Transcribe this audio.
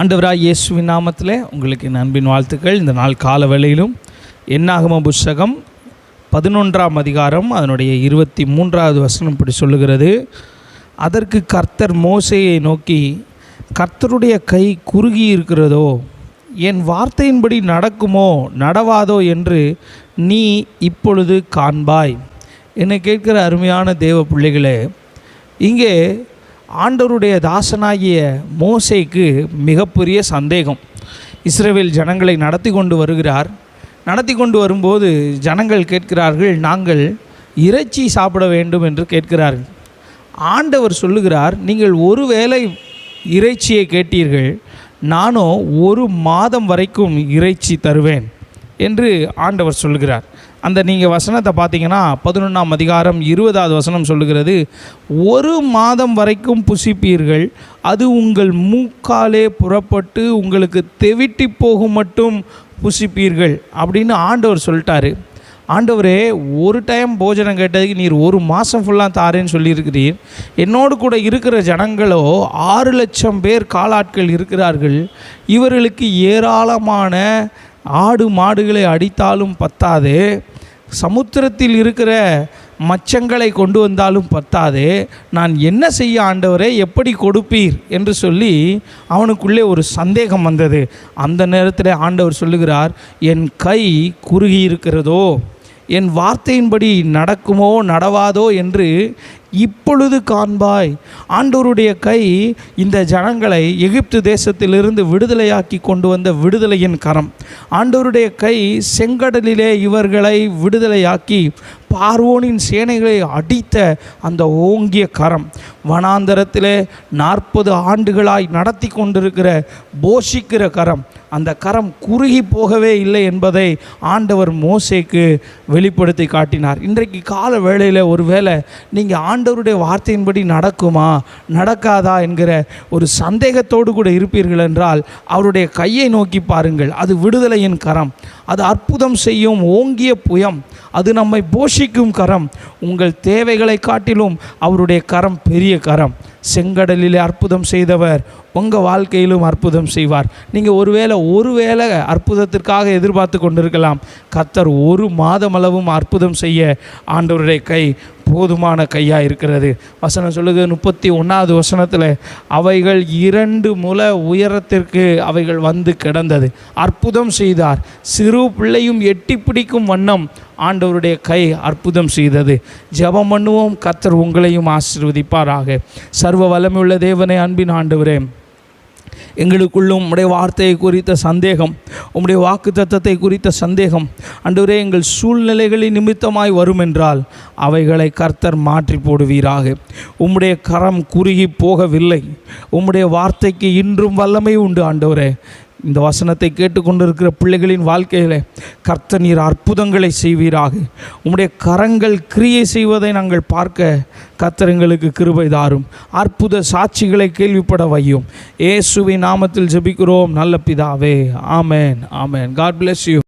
ஆண்டவராய் இயேசுவின் நாமத்திலே உங்களுக்கு என் அன்பின் வாழ்த்துக்கள். இந்த நாள் கால வேளையிலும் என்னாகம புஸ்தகம் 11ஆம் அதிகாரம் அதனுடைய 23வது வசனம் இப்படி சொல்லுகிறது. அதற்கு கர்த்தர் மோசேயை நோக்கி, கர்த்தருடைய கை குறுகி இருக்கிறதோ, என் வார்த்தையின்படி நடக்குமோ நடவாதோ என்று நீ இப்பொழுது காண்பாய். என்னை கேட்கிற அருமையான தேவ பிள்ளைகளே, இங்கே ஆண்டவருடைய தாசனாகிய மோசேக்கு மிகப்பெரிய சந்தேகம். இஸ்ரவேல் ஜனங்களை நடத்தி கொண்டு வருகிறார். நடத்தி கொண்டு வரும்போது ஜனங்கள் கேட்கிறார்கள், நாங்கள் இறைச்சி சாப்பிட வேண்டும் என்று கேட்கிறார்கள். ஆண்டவர் சொல்லுகிறார், நீங்கள் ஒருவேளை இறைச்சியை கேட்டீர்கள், நானோ 1 மாதம் வரைக்கும் இறைச்சி தருவேன் என்று ஆண்டவர் சொல்லுகிறார். அந்த நீங்கள் வசனத்தை பார்த்தீங்கன்னா 11ஆம் அதிகாரம் 20வது வசனம் சொல்லுகிறது, 1 மாதம் வரைக்கும் புசிப்பீர்கள், அது உங்கள் மூக்காலே புறப்பட்டு உங்களுக்கு தெவிட்டி போகும் மட்டும் புசிப்பீர்கள் அப்படின்னு ஆண்டவர் சொல்லிட்டாரு. ஆண்டவரே, ஒரு டைம் போஜனம் கேட்டதுக்கு நீர் 1 மாதம் ஃபுல்லாக தாரேன்னு சொல்லியிருக்கிறீர். என்னோடு கூட இருக்கிற ஜனங்களோ 6 லட்சம் பேர் காலாட்கள் இருக்கிறார்கள். இவர்களுக்கு ஏராளமான ஆடு மாடுகளை அடித்தாலும் பத்தாது, சமுத்திரத்தில் இருக்கிற மச்சங்களை கொண்டு வந்தாலும் பத்தாது, நான் என்ன செய்ய ஆண்டவரே, எப்படி கொடுப்பீர் என்று சொல்லி அவனுக்குள்ளே ஒரு சந்தேகம் வந்தது. அந்த நேரத்தில் ஆண்டவர் சொல்லுகிறார், என் கை குறுகி இருக்கிறதோ, என் வார்த்தையின்படி நடக்குமோ நடவாதோ என்று இப்பொழுது காண்பாய். ஆண்டவருடைய கை இந்த ஜனங்களை எகிப்து தேசத்திலிருந்து விடுதலையாக்கி கொண்டு வந்த விடுதலையின் கரம். ஆண்டவருடைய கை செங்கடலிலே இவர்களை விடுதலையாக்கி பார்வோனின் சேனைகளை அடித்த அந்த ஓங்கிய கரம். வனாந்தரத்திலே 40 ஆண்டுகளாய் நடத்தி கொண்டிருக்கிற போஷிக்கிற கரம். அந்த கரம் குறுகி போகவே இல்லை என்பதை ஆண்டவர் மோசேக்கு வெளிப்படுத்தி காட்டினார். இன்றைக்கு கால வேளையில் ஒருவேளை நீங்கள் ஆண்டவருடைய வார்த்தையின்படி நடக்குமா நடக்காதா என்கிற ஒரு சந்தேகத்தோடு கூட இருப்பீர்கள் என்றால், அவருடைய கையை நோக்கி பாருங்கள். அது விடுதலையின் கரம், அது அற்புதம் செய்யும் ஓங்கிய புயம், அது நம்மை போஷிக்கும் கரம். உங்கள் தேவைகளை காட்டிலும் அவருடைய கரம் பெரிய கரம். செங்கடலிலே அற்புதம் செய்தவர் உங்கள் வாழ்க்கையிலும் அற்புதம் செய்வார். நீங்கள் ஒருவேளை அற்புதத்திற்காக எதிர்பார்த்து கொண்டிருக்கலாம். கர்த்தர் 1 மாதம் அளவும் அற்புதம் செய்ய ஆண்டவருடைய கை போதுமான கையாக இருக்கிறது. வசனம் சொல்லுது 31வது வசனத்தில், அவைகள் 2 முழ உயரத்திற்கு அவைகள் வந்து கிடந்தது. அற்புதம் செய்தார். சிறு பிள்ளையும் எட்டி பிடிக்கும் வண்ணம் ஆண்டவருடைய கை அற்புதம் செய்தது. ஜெபம் பண்ணுவோம். கர்த்தர் உங்களையும் ஆசீர்வதிப்பாராக. சர்வ வல்லமையுள்ள தேவனே, அன்பின் ஆண்டவரே, எங்களுக்குள்ளும் உம்முடைய வார்த்தையை குறித்த சந்தேகம், உம்முடைய வாக்கு தத்தத்தை குறித்த சந்தேகம் ஆண்டவரே எங்கள் சூழ்நிலைகளின் நிமித்தமாய் வரும் என்றால் அவைகளை கர்த்தர் மாற்றி போடுவீராக. உம்முடைய கரம் குறுகி போகவில்லை. உம்முடைய வார்த்தைக்கு இன்றும் வல்லமை உண்டு. ஆண்டவரே, இந்த வசனத்தை கேட்டுக்கொண்டிருக்கிற பிள்ளைகளின் வாழ்க்கையில் கர்த்தர் நீர் அற்புதங்களை செய்வீராக. உம்முடைய கரங்கள் கிரியை செய்வதை நாங்கள் பார்க்க கர்த்தர் எங்களுக்கு கிருபை தாரும். அற்புத சாட்சிகளை கேள்விப்பட வையும். இயேசுவின் நாமத்தில் ஜெபிக்கிறோம் நல்ல பிதாவே. ஆமென், ஆமென். God bless you.